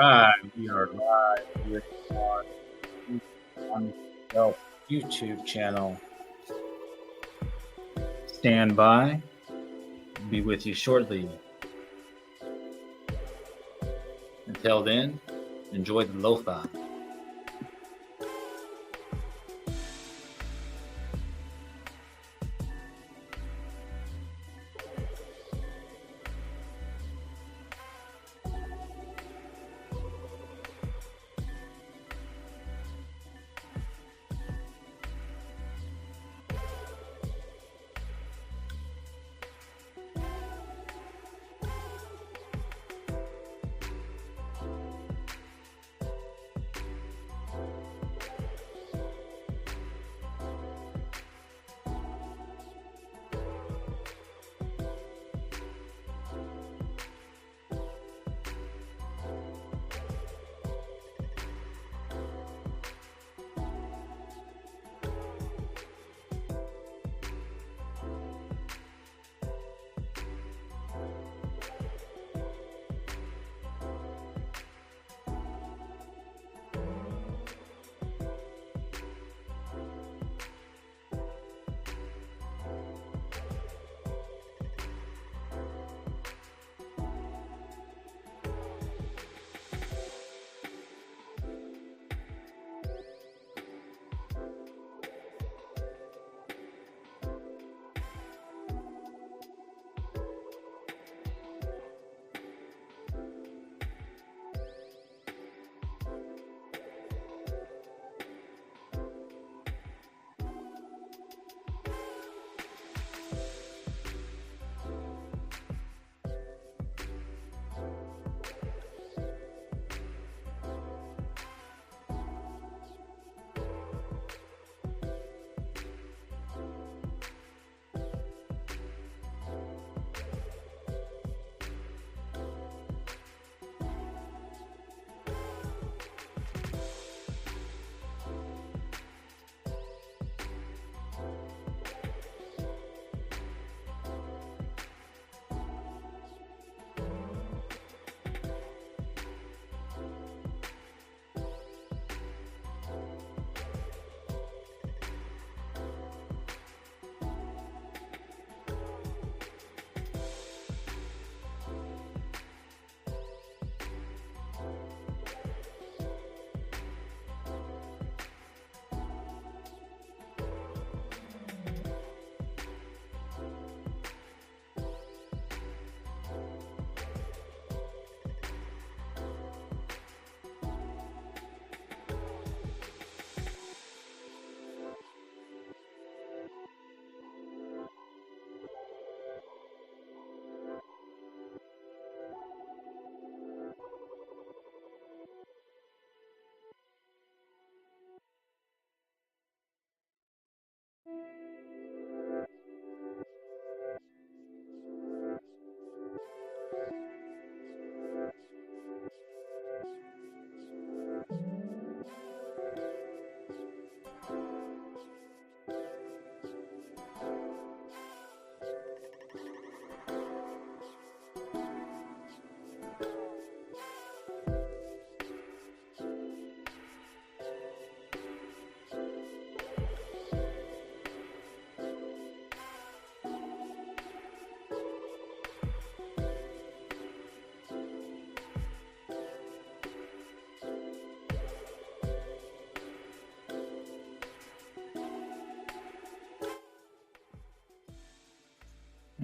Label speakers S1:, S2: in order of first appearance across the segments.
S1: right, we are live here on the YouTube channel. Stand by. Be with you shortly. Until then, enjoy the lo-fi.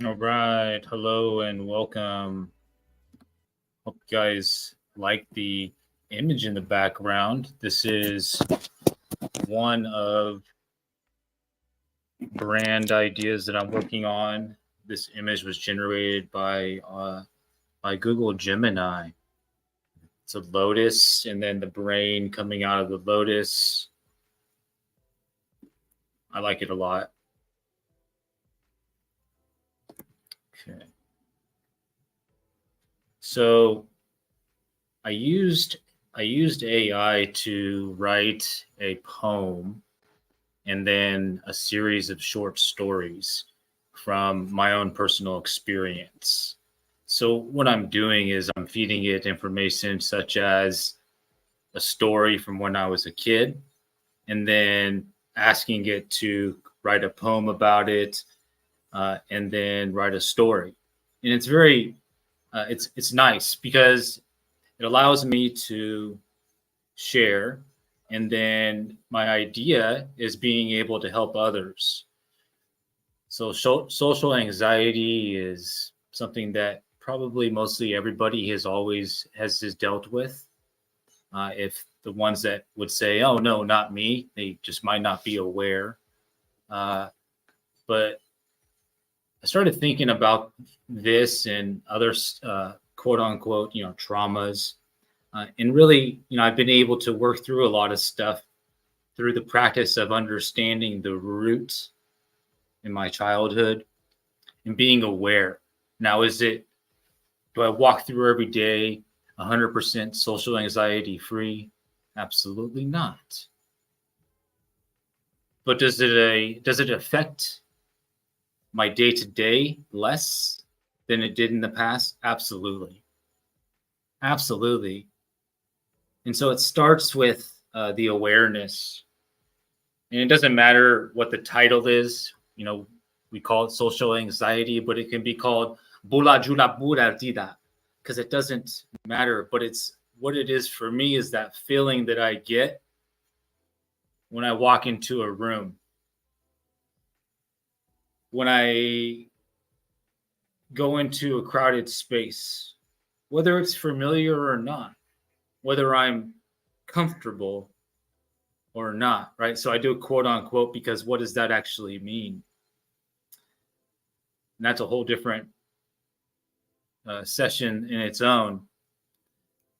S1: All right, hello and welcome. Hope you guys like the image in the background. This is one of brand ideas that I'm working on. This image was generated by Google Gemini. It's a lotus and then the brain coming out of the lotus. I like it a lot. Okay. So I used AI to write a poem and then a series of short stories from my own personal experience. So what I'm doing is I'm feeding it information such as a story from when I was a kid, and then asking it to write a poem about it, and then write a story. And it's very, it's nice because it allows me to share, and then my idea is being able to help others. So social anxiety is something that probably mostly everybody has dealt with. If the ones that would say, "Oh no, not me," they just might not be aware. But I started thinking about this and other quote unquote, traumas, and really, I've been able to work through a lot of stuff through the practice of understanding the roots in my childhood and being aware. Now, do I walk through every day 100% social anxiety free? Absolutely not. But does it affect my day to day less than it did in the past? Absolutely. Absolutely. And so it starts with the awareness. And it doesn't matter what the title is. We call it social anxiety, but it can be called bula jula bura dida, because it doesn't matter. But it's what it is for me is that feeling that I get when I walk into a room, when I go into a crowded space, whether it's familiar or not, whether I'm comfortable or not, right? So I do quote unquote because what does that actually mean? And that's a whole different session in its own.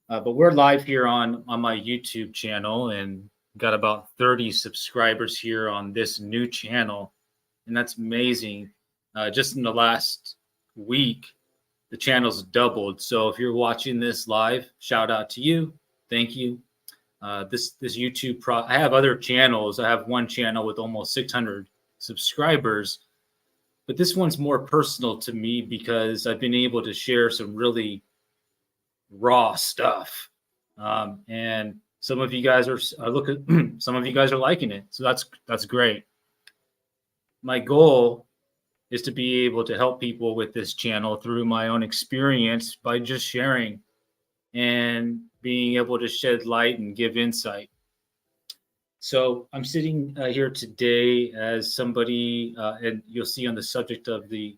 S1: But we're live here on my YouTube channel and got about 30 subscribers here on this new channel. And that's amazing. Just in the last week, the channel's doubled. So if you're watching this live, shout out to you. Thank you. This YouTube I have other channels. I have one channel with almost 600 subscribers, but this one's more personal to me because I've been able to share some really raw stuff. And some of you guys some of you guys are liking it. So that's great. My goal is to be able to help people with this channel through my own experience by just sharing and being able to shed light and give insight. So I'm sitting here today as somebody, and you'll see on the subject of the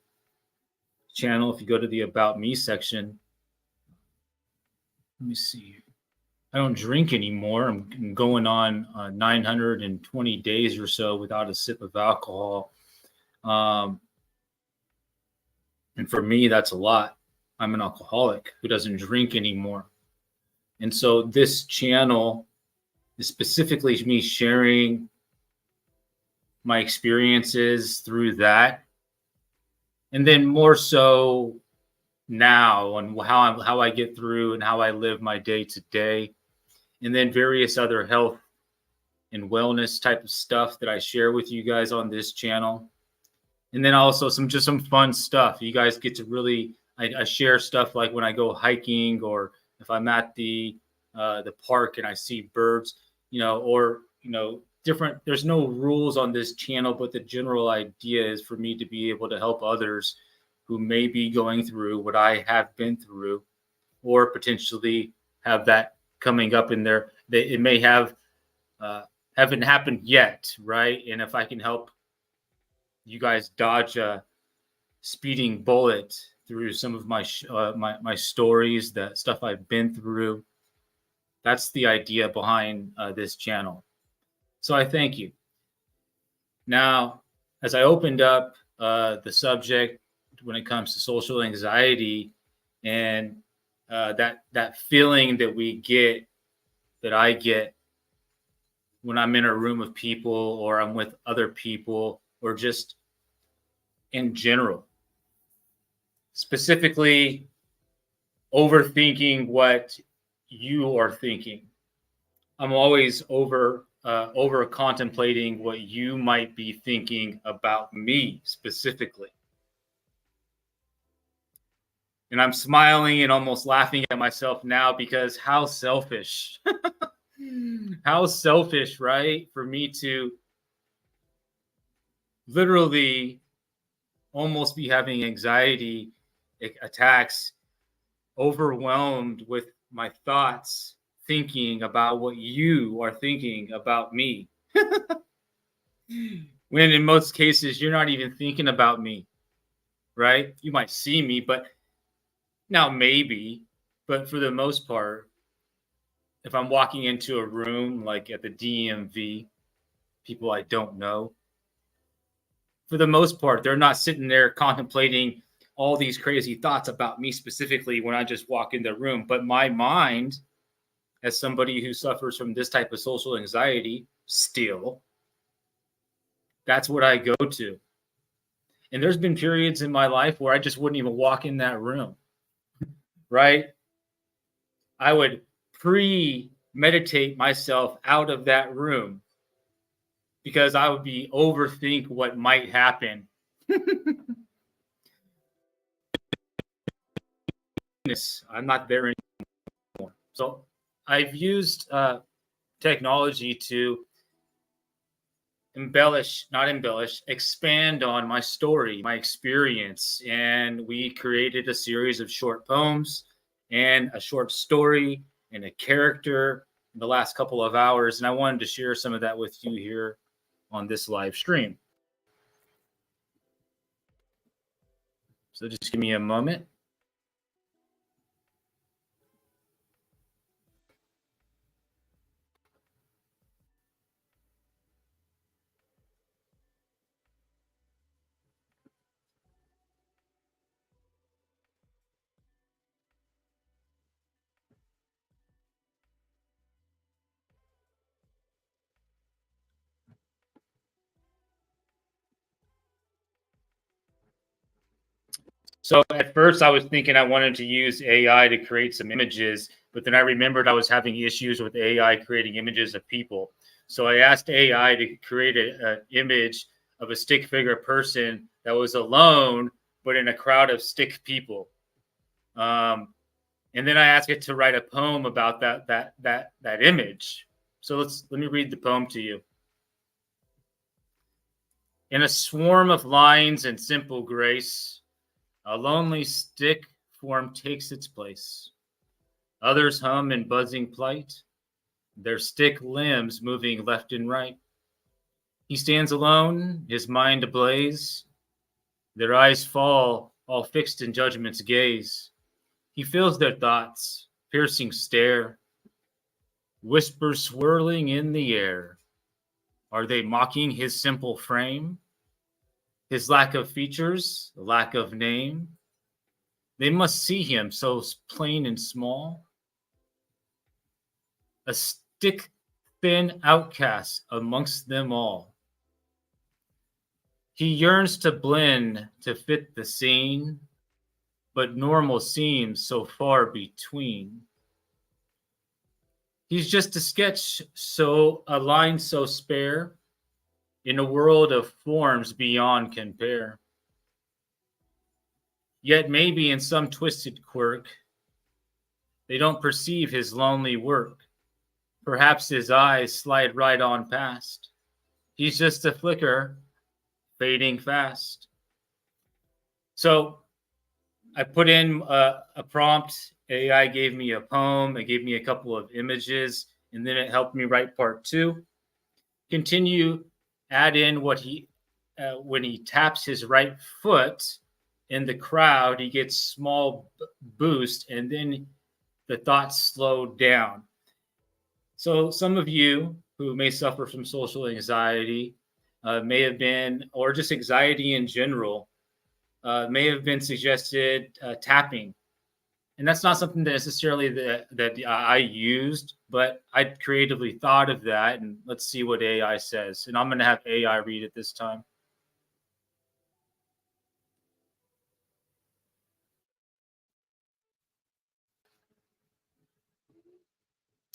S1: channel, if you go to the About Me section, let me see. I don't drink anymore. I'm going on 920 days or so without a sip of alcohol. And for me, that's a lot. I'm an alcoholic who doesn't drink anymore. And so this channel is specifically me sharing my experiences through that. And then more so now and how I get through and how I live my day to day. And then various other health and wellness type of stuff that I share with you guys on this channel. And then also some fun stuff. You guys get to really, I share stuff like when I go hiking or if I'm at the park and I see birds, or different. There's no rules on this channel, but the general idea is for me to be able to help others who may be going through what I have been through, or potentially have that coming up in there. It may haven't happened yet, right? And if I can help you guys dodge a speeding bullet through some of my stories, the stuff I've been through, that's the idea behind this channel. So I thank you. Now, as I opened up the subject when it comes to social anxiety and that feeling that I get when I'm in a room of people or I'm with other people or just in general, specifically overthinking what you are thinking. I'm always over contemplating what you might be thinking about me specifically. And I'm smiling and almost laughing at myself now because how selfish. How selfish, right? For me to literally almost be having anxiety attacks, overwhelmed with my thoughts, thinking about what you are thinking about me. When in most cases, you're not even thinking about me, right? You might see me, but now maybe, but for the most part, if I'm walking into a room like at the DMV, people I don't know, for the most part, they're not sitting there contemplating all these crazy thoughts about me specifically when I just walk in the room. But my mind, as somebody who suffers from this type of social anxiety, still, that's what I go to. And there's been periods in my life where I just wouldn't even walk in that room, right? I would pre-meditate myself out of that room because I would be overthink what might happen. I'm not there anymore. So I've used technology to expand on my story, my experience. And we created a series of short poems and a short story and a character in the last couple of hours. And I wanted to share some of that with you here on this live stream. So just give me a moment. So at first I was thinking I wanted to use AI to create some images, but then I remembered I was having issues with AI creating images of people. So I asked AI to create an image of a stick figure person that was alone, but in a crowd of stick people. And then I asked it to write a poem about that image. So let me read the poem to you. In a swarm of lines and simple grace, a lonely stick form takes its place. Others hum in buzzing plight, their stick limbs moving left and right. He stands alone, his mind ablaze. Their eyes fall, all fixed in judgment's gaze. He feels their thoughts, piercing stare. Whispers swirling in the air. Are they mocking his simple frame? His lack of features, lack of name? They must see him so plain and small. A stick-thin outcast amongst them all. He yearns to blend, to fit the scene, but normal seems so far between. He's just a sketch, so a line so spare, in a world of forms beyond compare. Yet maybe in some twisted quirk, they don't perceive his lonely work. Perhaps his eyes slide right on past. He's just a flicker, fading fast. So I put in a prompt. AI gave me a poem. It gave me a couple of images, and then it helped me write part 2. Continue, add in what when he taps his right foot in the crowd, he gets small boost, and then the thoughts slow down. So some of you who may suffer from social anxiety may have been, or just anxiety in general, may have been suggested tapping. And that's not something that necessarily that I used, but I creatively thought of that. And let's see what AI says. And I'm going to have AI read it this time.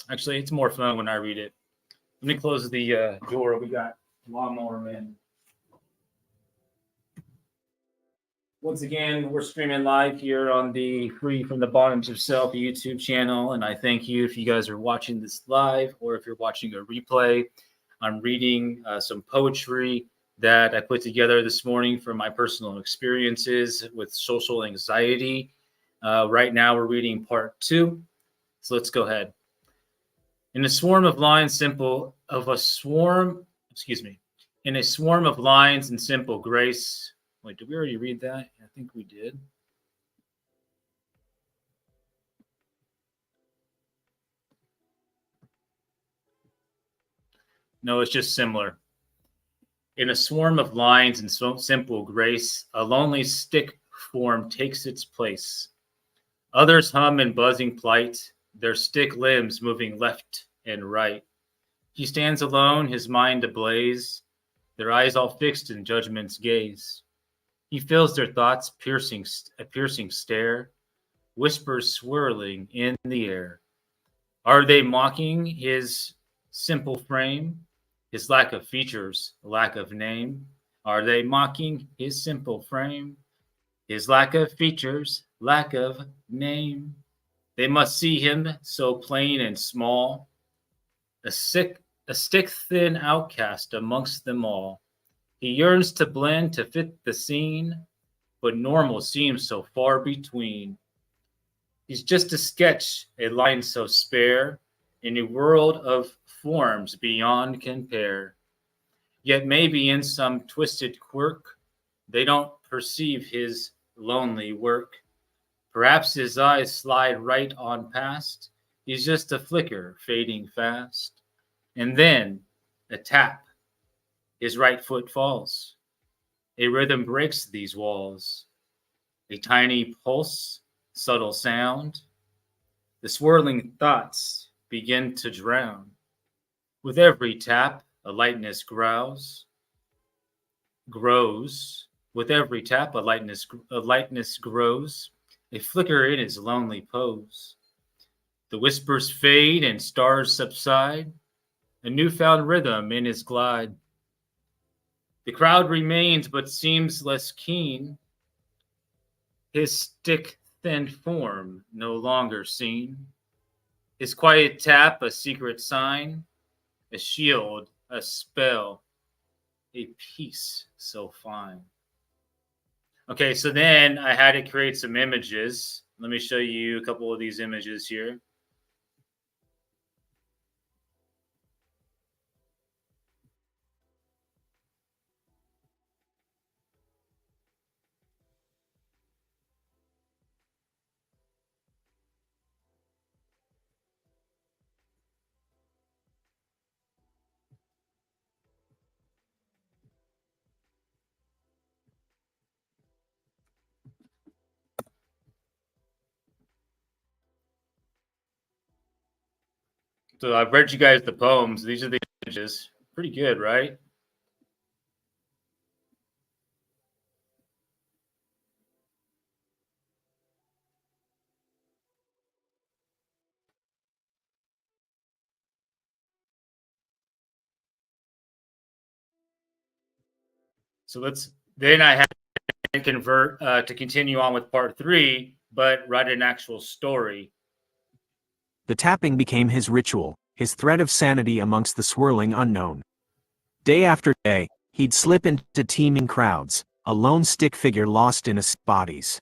S1: Actually, it's more fun when I read it. Let me close the door. We got lawnmower man. Once again, we're streaming live here on the Free from the Bottoms of Self YouTube channel, and I thank you if you guys are watching this live or if you're watching a replay. I'm reading some poetry that I put together this morning from my personal experiences with social anxiety. Right now, we're reading part 2, so let's go ahead. In a swarm of lines, in a swarm of lines and simple grace. Wait, did we already read that? I think we did. No, it's just similar. In a swarm of lines and simple grace, a lonely stick form takes its place. Others hum in buzzing plight, their stick limbs moving left and right. He stands alone, his mind ablaze, their eyes all fixed in judgment's gaze. He feels their thoughts a piercing stare, whispers swirling in the air. Are they mocking his simple frame, his lack of features, lack of name? Are they mocking his simple frame, his lack of features, lack of name? They must see him so plain and small, a stick-thin outcast amongst them all. He yearns to blend, to fit the scene, but normal seems so far between. He's just a sketch, a line so spare, in a world of forms beyond compare. Yet maybe in some twisted quirk, they don't perceive his lonely work. Perhaps his eyes slide right on past. He's just a flicker, fading fast. And then a tap. His right foot falls. A rhythm breaks these walls. A tiny pulse, subtle sound. The swirling thoughts begin to drown. With every tap, a lightness grows. With every tap, a lightness grows. A flicker in his lonely pose. The whispers fade and stars subside. A newfound rhythm in his glide. The crowd remains but seems less keen. His stick-thin form no longer seen. His quiet tap a secret sign, a shield, a spell, a peace so fine. Okay, so then I had to create some images. Let me show you a couple of these images here. So I've read you guys the poems. These are the images. Pretty good, right? So then I had to convert to continue on with part 3, but write an actual story.
S2: The tapping became his ritual, his thread of sanity amongst the swirling unknown. Day after day, he'd slip into teeming crowds, a lone stick figure lost in a bodies.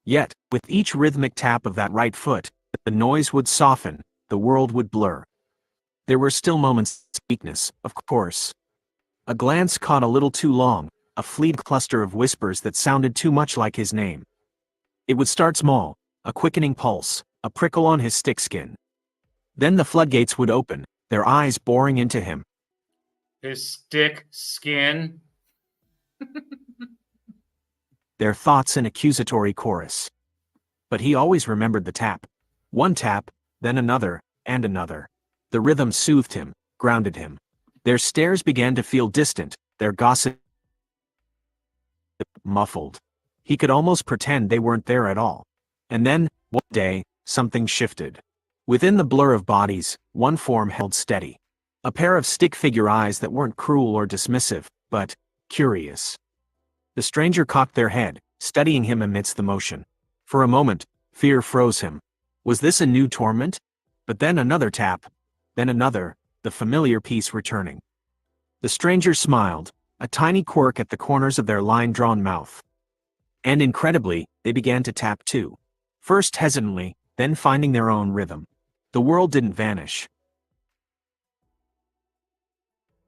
S2: Yet, with each rhythmic tap of that right foot, the noise would soften, the world would blur. There were still moments of weakness, of course. A glance caught a little too long, a fleeting cluster of whispers that sounded too much like his name. It would start small, a quickening pulse, a prickle on his stick skin. Then the floodgates would open, their eyes boring into him.
S1: His stick skin.
S2: Their thoughts an accusatory chorus. But he always remembered the tap. One tap, then another, and another. The rhythm soothed him, grounded him. Their stares began to feel distant, their gossip muffled. He could almost pretend they weren't there at all. And then, one day, something shifted. Within the blur of bodies, one form held steady. A pair of stick-figure eyes that weren't cruel or dismissive, but curious. The stranger cocked their head, studying him amidst the motion. For a moment, fear froze him. Was this a new torment? But then another tap. Then another, the familiar piece returning. The stranger smiled, a tiny quirk at the corners of their line-drawn mouth. And incredibly, they began to tap too. First hesitantly, then finding their own rhythm. The world didn't vanish.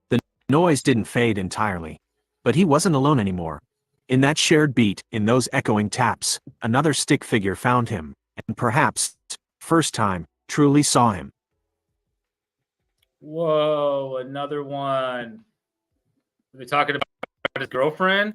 S2: The noise didn't fade entirely. But he wasn't alone anymore. In that shared beat, in those echoing taps, another stick figure found him, and perhaps, first time, truly saw him.
S1: Whoa, another one. We're talking about his girlfriend.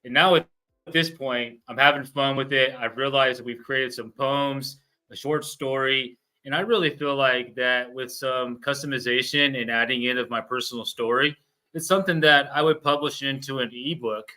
S1: And now at this point, I'm having fun with it. I've realized that we've created some poems, a short story, and I really feel like that with some customization and adding in of my personal story, it's something that I would publish into an ebook.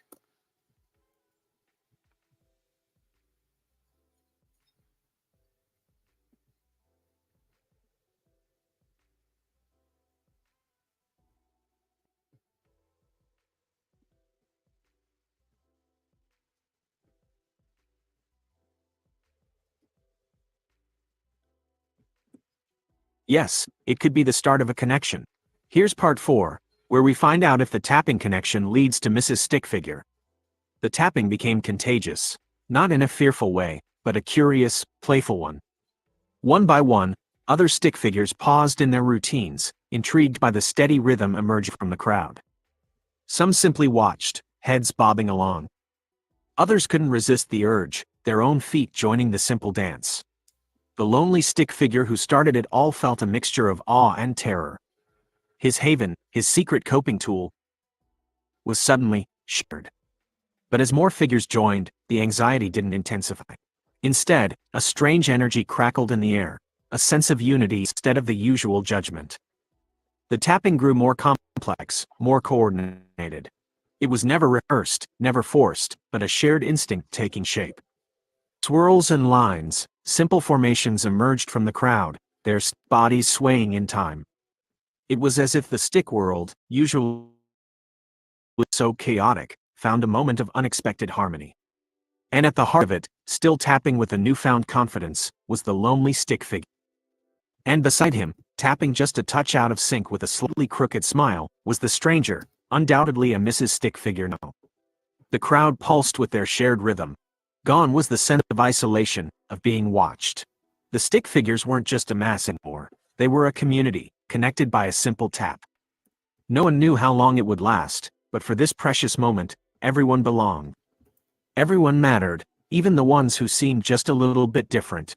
S2: Yes, it could be the start of a connection. Here's part 4, where we find out if the tapping connection leads to Mrs. Stickfigure. The tapping became contagious, not in a fearful way, but a curious, playful one. One by one, other stick figures paused in their routines, intrigued by the steady rhythm emerging from the crowd. Some simply watched, heads bobbing along. Others couldn't resist the urge, their own feet joining the simple dance. The lonely stick figure who started it all felt a mixture of awe and terror. His haven, his secret coping tool, was suddenly shattered. But as more figures joined, the anxiety didn't intensify. Instead, a strange energy crackled in the air, a sense of unity instead of the usual judgment. The tapping grew more complex, more coordinated. It was never rehearsed, never forced, but a shared instinct taking shape. Swirls and lines, simple formations emerged from the crowd, their bodies swaying in time. It was as if the stick world, usually so chaotic, found a moment of unexpected harmony. And at the heart of it, still tapping with a newfound confidence, was the lonely stick figure. And beside him, tapping just a touch out of sync with a slightly crooked smile, was the stranger, undoubtedly a Mrs. Stick figure now. The crowd pulsed with their shared rhythm. Gone was the sense of isolation, of being watched. The stick figures weren't just a mass anymore, they were a community, connected by a simple tap. No one knew how long it would last, but for this precious moment, everyone belonged. Everyone mattered, even the ones who seemed just a little bit different.